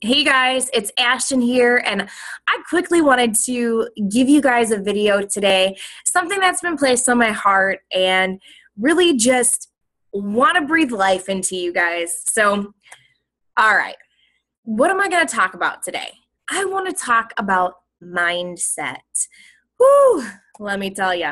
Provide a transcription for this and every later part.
Hey guys, it's Ashton here, and I quickly wanted to give you guys a video today, something that's been placed on my heart and really just want to breathe life into you guys. So, all right, what am I going to talk about today? I want to talk about mindset. Whew, let me tell you.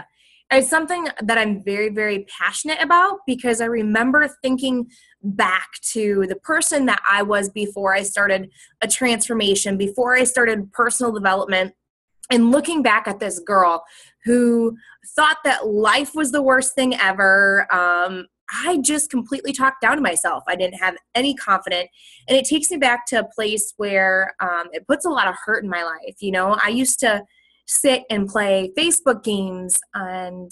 It's something that I'm very, very passionate about because I remember thinking back to the person that I was before I started a transformation, before I started personal development, and looking back at this girl who thought that life was the worst thing ever. I just completely talked down to myself. I didn't have any confidence, and it takes me back to a place where it puts a lot of hurt in my life. You know, I used to sit and play Facebook games, and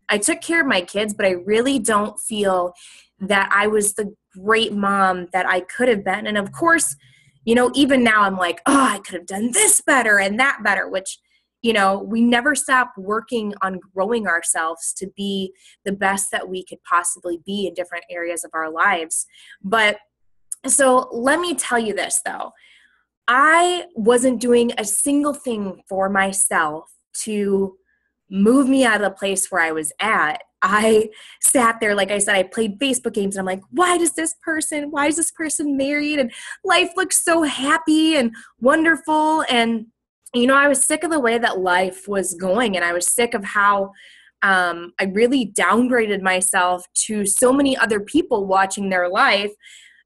I took care of my kids, but I really don't feel that I was the great mom that I could have been. And of course, you know, even now I'm like, oh, I could have done this better and that better, which, you know, we never stop working on growing ourselves to be the best that we could possibly be in different areas of our lives. But so let me tell you this though. I wasn't doing a single thing for myself to move me out of the place where I was at. I sat there, like I said, I played Facebook games, and I'm like, why is this person married? And life looks so happy and wonderful. And, you know, I was sick of the way that life was going, and I was sick of how I really downgraded myself to so many other people watching their life.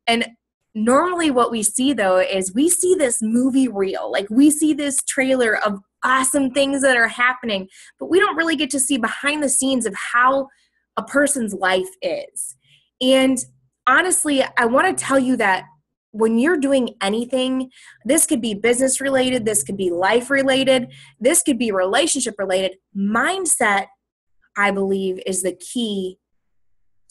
And normally what we see though is we see this movie reel, like we see this trailer of awesome things that are happening, but we don't really get to see behind the scenes of how a person's life is. And honestly, I want to tell you that when you're doing anything, this could be business related, this could be life related, this could be relationship related. Mindset, I believe, is the key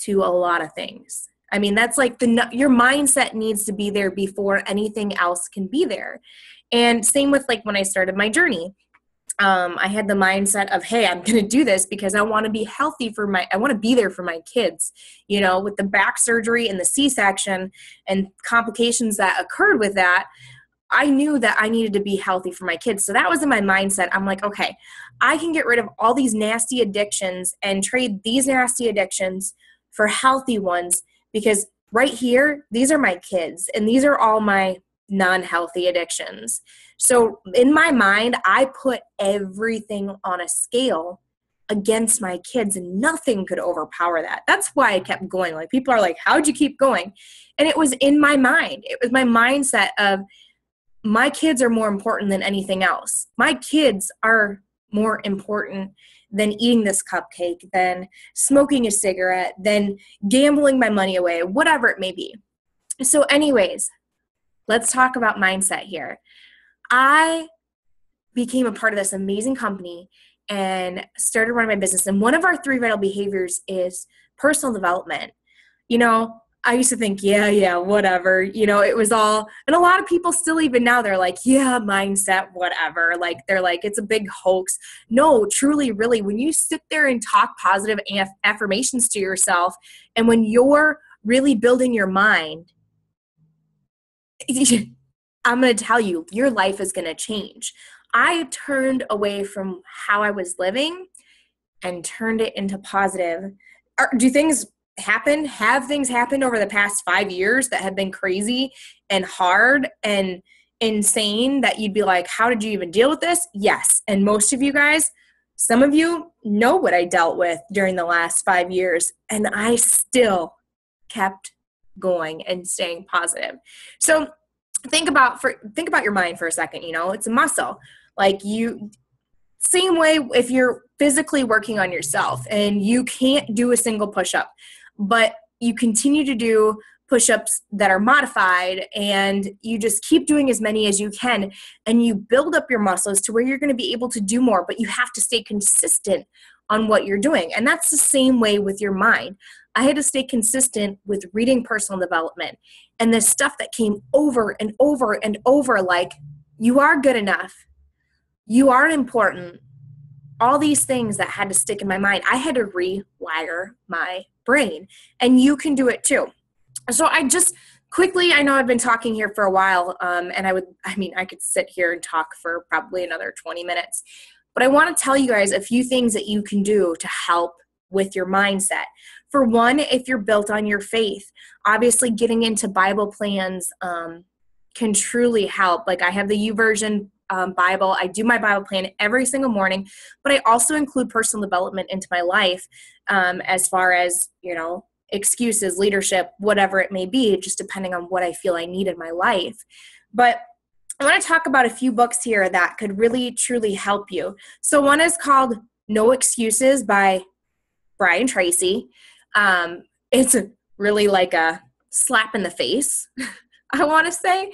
to a lot of things. I mean, that's like your mindset needs to be there before anything else can be there. And same with like when I started my journey, I had the mindset of, hey, I'm going to do this because I want to be healthy I want to be there for my kids, you know, with the back surgery and the C-section and complications that occurred with that. I knew that I needed to be healthy for my kids. So that was in my mindset. I'm like, okay, I can get rid of all these nasty addictions and trade these nasty addictions for healthy ones. Because right here, these are my kids, and these are all my non-healthy addictions. So in my mind, I put everything on a scale against my kids, and nothing could overpower that. That's why I kept going. Like, people are like, how'd you keep going? And it was in my mind. It was my mindset of my kids are more important than anything else. My kids are more important than eating this cupcake, than smoking a cigarette, than gambling my money away, whatever it may be. So anyways, let's talk about mindset here. I became a part of this amazing company and started running my business. And one of our 3 vital behaviors is personal development. You know, I used to think, yeah, whatever. You know, it was all, and a lot of people still even now, they're like, yeah, mindset, whatever. Like, they're like, it's a big hoax. No, truly, really, when you sit there and talk positive affirmations to yourself, and when you're really building your mind, I'm going to tell you, your life is going to change. I turned away from how I was living and turned it into positive. Do things happen? Have things happened over the past 5 years that have been crazy and hard and insane that you'd be like, how did you even deal with this? Yes. And most of you guys, some of you know what I dealt with during the last 5 years, and I still kept going and staying positive. So think about your mind for a second. You know, it's a muscle. Like, same way if you're physically working on yourself and you can't do a single push-up, but you continue to do push-ups that are modified, and you just keep doing as many as you can, and you build up your muscles to where you're going to be able to do more, but you have to stay consistent on what you're doing. And that's the same way with your mind. I had to stay consistent with reading personal development and the stuff that came over and over and over, like, you are good enough, you are important, all these things that had to stick in my mind. I had to rewire my brain, and you can do it too. So quickly, I know I've been talking here for a while, and I could sit here and talk for probably another 20 minutes, but I want to tell you guys a few things that you can do to help with your mindset. For one, if you're built on your faith, obviously getting into Bible plans can truly help. Like I have the YouVersion Bible. I do my Bible plan every single morning, but I also include personal development into my life as far as, excuses, leadership, whatever it may be, just depending on what I feel I need in my life. But I want to talk about a few books here that could really, truly help you. So one is called No Excuses by Tracy. It's really like a slap in the face, I want to say,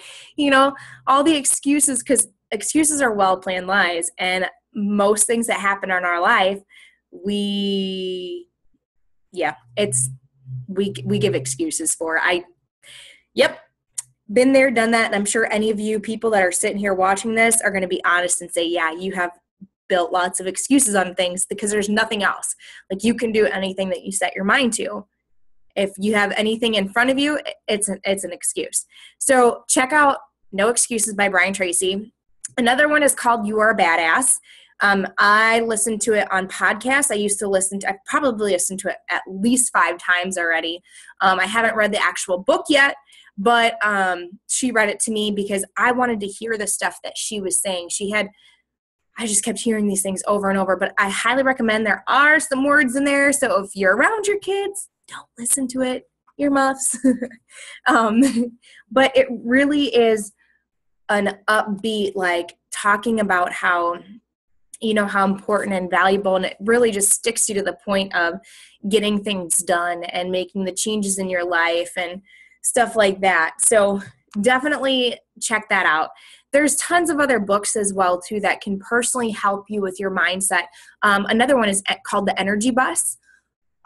all the excuses, because excuses are well-planned lies, and most things that happen in our life, we give excuses for. Been there, done that, and I'm sure any of you people that are sitting here watching this are going to be honest and say, yeah, you have built lots of excuses on things because there's nothing else. Like you can do anything that you set your mind to. If you have anything in front of you, it's an excuse. So check out No Excuses by Tracy. Another one is called You Are a Badass. I listened to it on podcasts. I've probably listened to it at least 5 times already. I haven't read the actual book yet, but she read it to me because I wanted to hear the stuff that she was saying. I just kept hearing these things over and over, but I highly recommend. There are some words in there, so if you're around your kids, don't listen to it. Earmuffs. But it really is an upbeat, like talking about how important and valuable, and it really just sticks you to the point of getting things done and making the changes in your life and stuff like that. So definitely check that out. There's tons of other books as well too that can personally help you with your mindset. Another one is called The Energy Bus.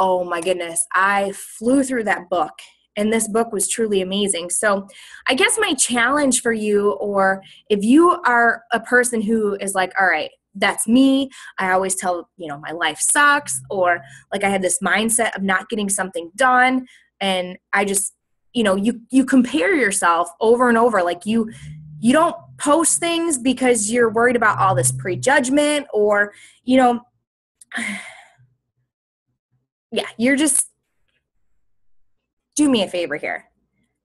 Oh my goodness, I flew through that book, and this book was truly amazing. So I guess my challenge for you, or if you are a person who is like, all right, that's me, I always tell, my life sucks, or like I had this mindset of not getting something done, and I just, you compare yourself over and over. Like you don't post things because you're worried about all this prejudgment, or, you're just, do me a favor here.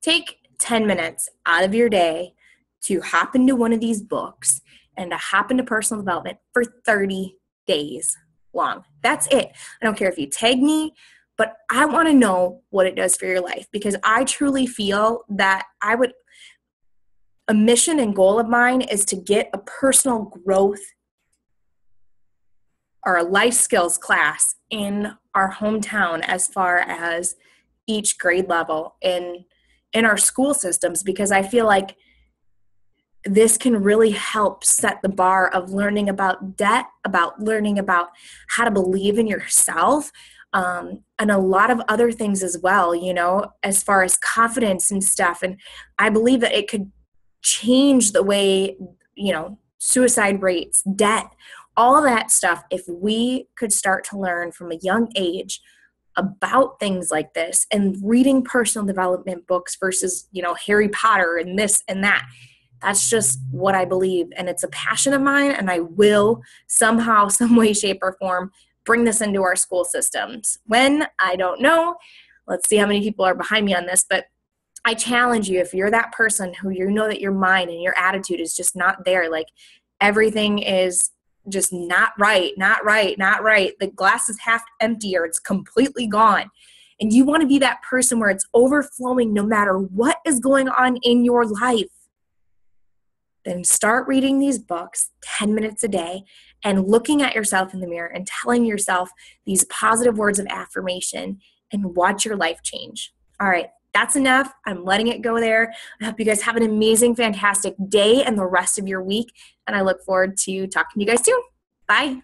Take 10 minutes out of your day to hop into one of these books and to hop into personal development for 30 days long. That's it. I don't care if you tag me, but I want to know what it does for your life, because I truly feel that a mission and goal of mine is to get a personal growth or a life skills class in our hometown as far as each grade level in our school systems, because I feel like this can really help set the bar of learning about debt, about learning about how to believe in yourself, and a lot of other things as well, as far as confidence and stuff. And I believe that it could change the way, suicide rates, debt, all of that stuff, if we could start to learn from a young age about things like this, and reading personal development books versus, Harry Potter and this and that. That's just what I believe, and it's a passion of mine, and I will somehow, some way, shape, or form bring this into our school systems. When? I don't know. Let's see how many people are behind me on this, but I challenge you, if you're that person who that your mind and your attitude is just not there, like everything is just not right. The glass is half empty, or it's completely gone. And you want to be that person where it's overflowing no matter what is going on in your life. Then start reading these books 10 minutes a day and looking at yourself in the mirror and telling yourself these positive words of affirmation, and watch your life change. All right, that's enough. I'm letting it go there. I hope you guys have an amazing, fantastic day and the rest of your week, and I look forward to talking to you guys soon. Bye.